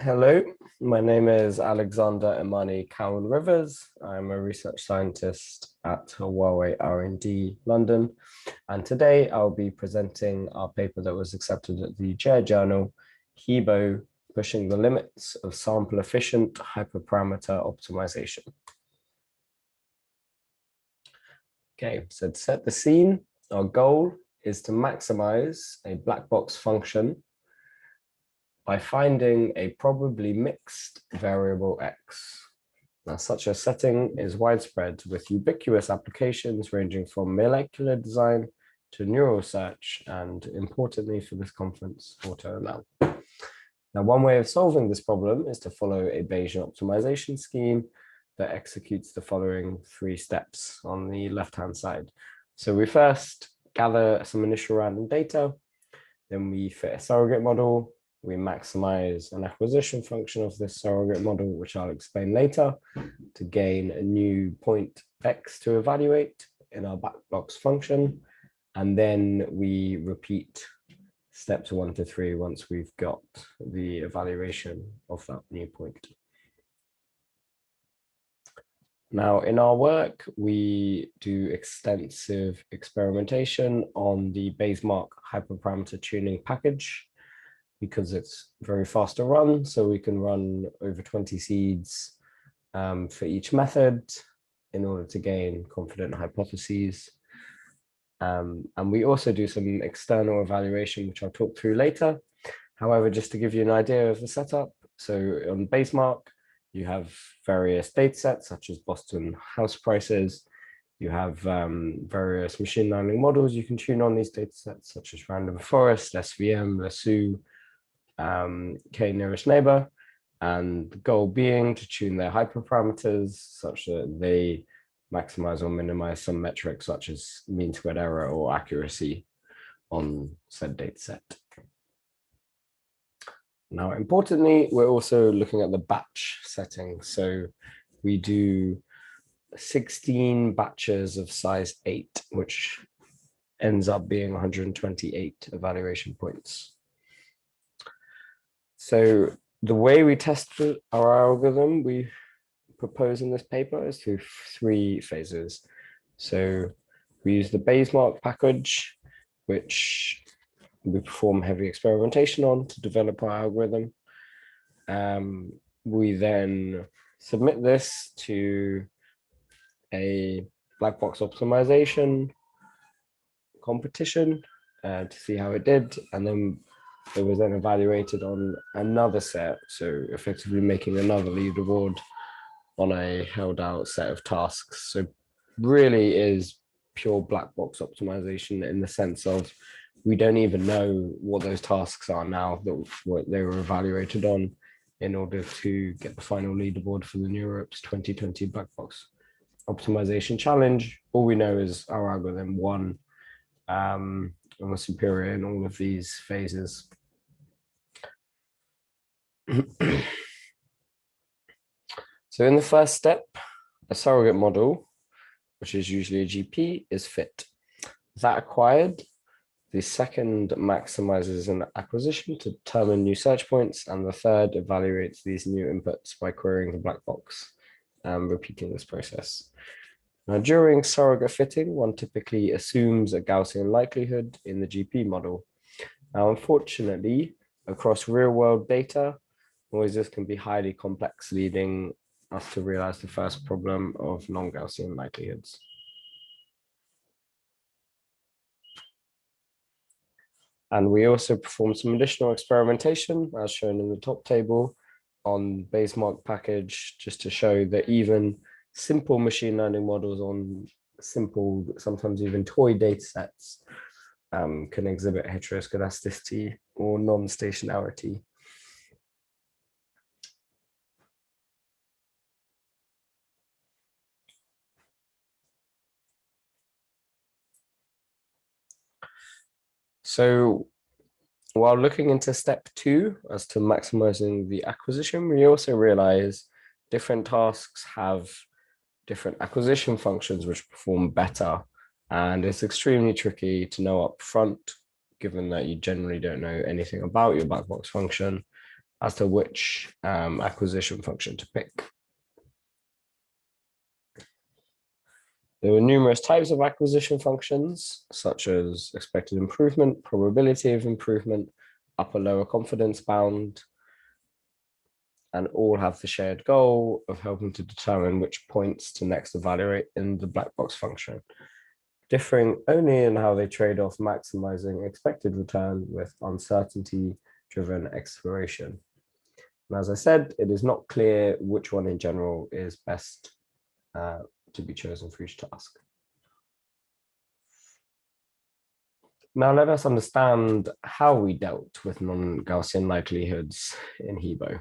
Hello, my name is Alexander Imani Cowan Rivers. I'm a research scientist at Huawei R&D London, and today I'll be presenting our paper that was accepted at the JAIR journal, HEBO, Pushing the Limits of Sample-Efficient Hyperparameter Optimization. Okay, so to set the scene, our goal is to maximize a black box function by finding a probably mixed variable x. Now, such a setting is widespread with ubiquitous applications ranging from molecular design to neural search, and importantly for this conference, AutoML. Now, one way of solving this problem is to follow a Bayesian optimization scheme that executes the following three steps on the left-hand side. So we first gather some initial random data, then we fit a surrogate model. We maximize an acquisition function of this surrogate model, which I'll explain later, to gain a new point x to evaluate in our black box function. And then we repeat steps 1 to 3 once we've got the evaluation of that new point. Now, in our work, we do extensive experimentation on the Bayes-Mark hyperparameter tuning package, because it's very fast to run. So we can run over 20 seeds for each method in order to gain confident hypotheses. And we also do some external evaluation, which I'll talk through later. However, just to give you an idea of the setup, so on Bayes-Mark, you have various data sets such as Boston house prices. You have various machine learning models you can tune on these data sets, such as random forest, SVM, Lasso, K nearest neighbor, and the goal being to tune their hyperparameters such that they maximize or minimize some metrics such as mean squared error or accuracy on said data set. Now, importantly, we're also looking at the batch setting. So we do 16 batches of size 8, which ends up being 128 evaluation points. So the way we test our algorithm we propose in this paper is through 3 phases. So we use the Bayes-Mark package, which we perform heavy experimentation on to develop our algorithm. We then submit this to a black box optimization competition to see how it did, and then it was then evaluated on another set, so effectively making another leaderboard on a held out set of tasks. So really is pure black box optimization in the sense of we don't even know what those tasks are now that what they were evaluated on in order to get the final leaderboard for the NeurOps 2020 black box optimization challenge. All we know is our algorithm won and was superior in all of these phases. So in the first step, a surrogate model, which is usually a GP, is fit. That acquired, the second maximizes an acquisition to determine new search points, and the third evaluates these new inputs by querying the black box and repeating this process. Now, during surrogate fitting, one typically assumes a Gaussian likelihood in the GP model. Now, unfortunately, across real-world data, noises can be highly complex, leading us to realize the first problem of non-Gaussian likelihoods. And we also performed some additional experimentation, as shown in the top table, on Bayes-Mark package, just to show that even simple machine learning models on simple, sometimes even toy data sets can exhibit heteroscedasticity or non-stationarity. So while looking into step 2 as to maximizing the acquisition, we also realize different tasks have different acquisition functions which perform better. And it's extremely tricky to know up front, given that you generally don't know anything about your black box function, as to which acquisition function to pick. There were numerous types of acquisition functions, such as expected improvement, probability of improvement, upper-lower confidence bound, and all have the shared goal of helping to determine which points to next evaluate in the black box function, differing only in how they trade off maximizing expected return with uncertainty-driven exploration. And as I said, it is not clear which one in general is best to be chosen for each task. Now let us understand how we dealt with non-Gaussian likelihoods in HEBO.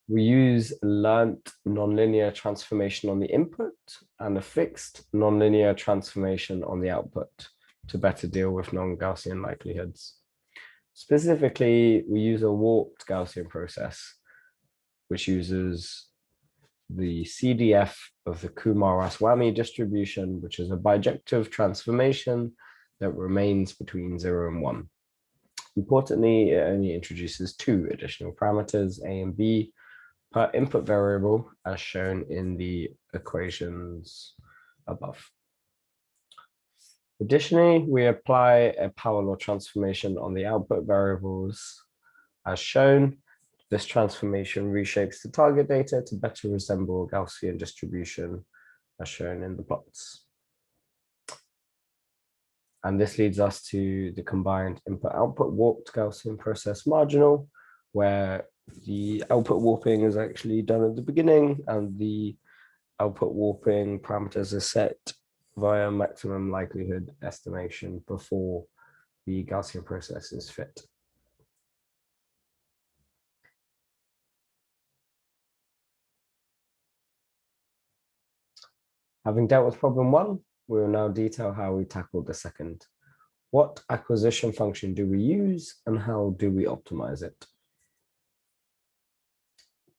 We use learnt nonlinear transformation on the input and a fixed nonlinear transformation on the output to better deal with non-Gaussian likelihoods. Specifically, we use a warped Gaussian process, which uses the CDF of the Kumar-Aswamy distribution, which is a bijective transformation that remains between 0 and 1. Importantly, it only introduces 2 additional parameters, A and B, per input variable, as shown in the equations above. Additionally, we apply a power law transformation on the output variables, as shown. This transformation reshapes the target data to better resemble a Gaussian distribution, as shown in the plots. And this leads us to the combined input-output warped Gaussian process marginal, where the output warping is actually done at the beginning, and the output warping parameters are set via maximum likelihood estimation before the Gaussian process is fit. Having dealt with problem 1, we will now detail how we tackled the second. What acquisition function do we use, and how do we optimize it?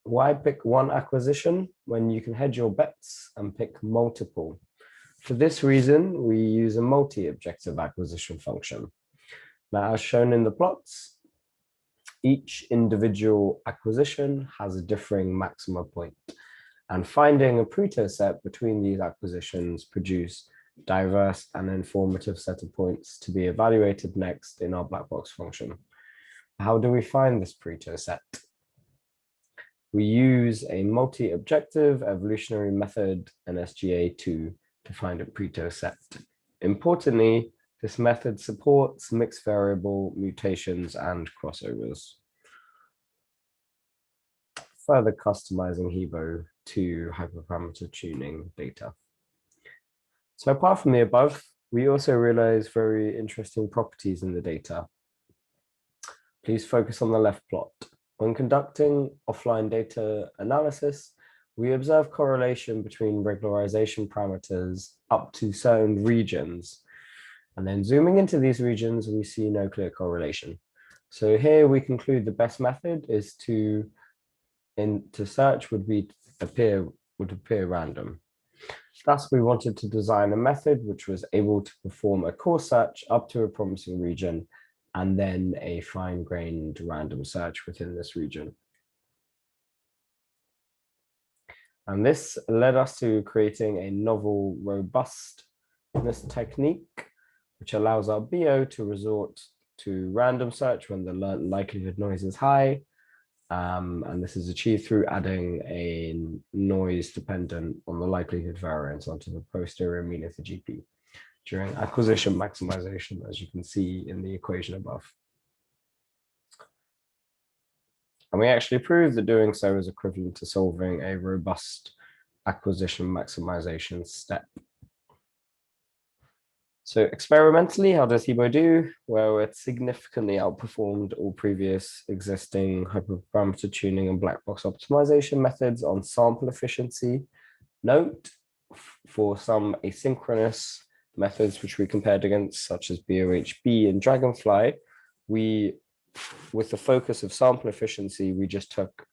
Why pick one acquisition when you can hedge your bets and pick multiple? For this reason, we use a multi-objective acquisition function. Now, as shown in the plots, each individual acquisition has a differing maxima point, and finding a Pareto set between these acquisitions produce diverse and informative set of points to be evaluated next in our black box function. How do we find this Pareto set? We use a multi-objective evolutionary method, an SGA2, to find a Pareto set. Importantly, this method supports mixed variable mutations and crossovers, further customizing HEBO to hyperparameter tuning data. So apart from the above, we also realize very interesting properties in the data. Please focus on the left plot. When conducting offline data analysis, we observe correlation between regularization parameters up to certain regions. And then zooming into these regions, we see no clear correlation. So here we conclude the best method is to search would appear random. Thus, we wanted to design a method which was able to perform a core search up to a promising region, and then a fine-grained random search within this region. And this led us to creating a novel robustness technique, which allows our BO to resort to random search when the likelihood noise is high. And this is achieved through adding a noise dependent on the likelihood variance onto the posterior mean of the GP during acquisition maximization, as you can see in the equation above. And we actually proved that doing so is equivalent to solving a robust acquisition maximization step. So experimentally, how does HEBO do? Well, it significantly outperformed all previous existing hyperparameter tuning and black box optimization methods on sample efficiency. Note, for some asynchronous methods which we compared against, such as BOHB and Dragonfly, with the focus of sample efficiency, we just took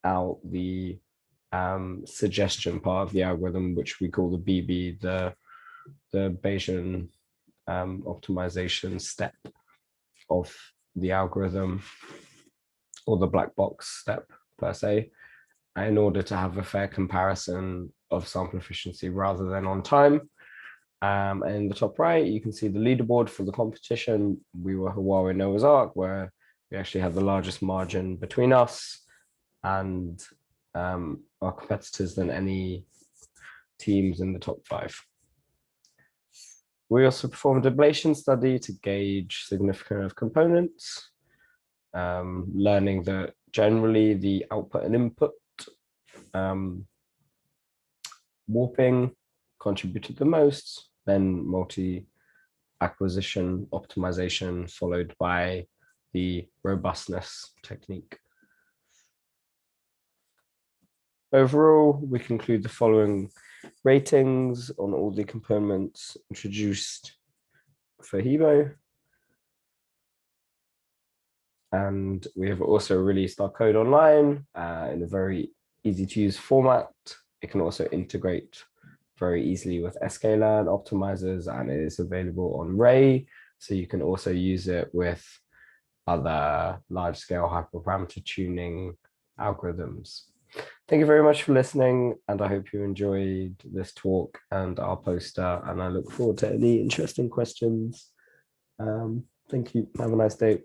out the suggestion part of the algorithm, which we call the BB, the Bayesian optimization step. of the algorithm or the black box step per se, in order to have a fair comparison of sample efficiency rather than on time. And in the top right, you can see the leaderboard for the competition. We were Huawei Noah's Ark, where we actually have the largest margin between us and our competitors than any teams in the top 5. We also performed an ablation study to gauge significance of components, learning that generally the output and input warping contributed the most, then multi-acquisition optimization, followed by the robustness technique. Overall, we conclude the following ratings on all the components introduced for HEBO. And we have also released our code online in a very easy to use format. It can also integrate very easily with sklearn optimizers, and it is available on Ray. So you can also use it with other large-scale hyperparameter tuning algorithms. Thank you very much for listening, and I hope you enjoyed this talk and our poster, and I look forward to any interesting questions. Thank you. Have a nice day.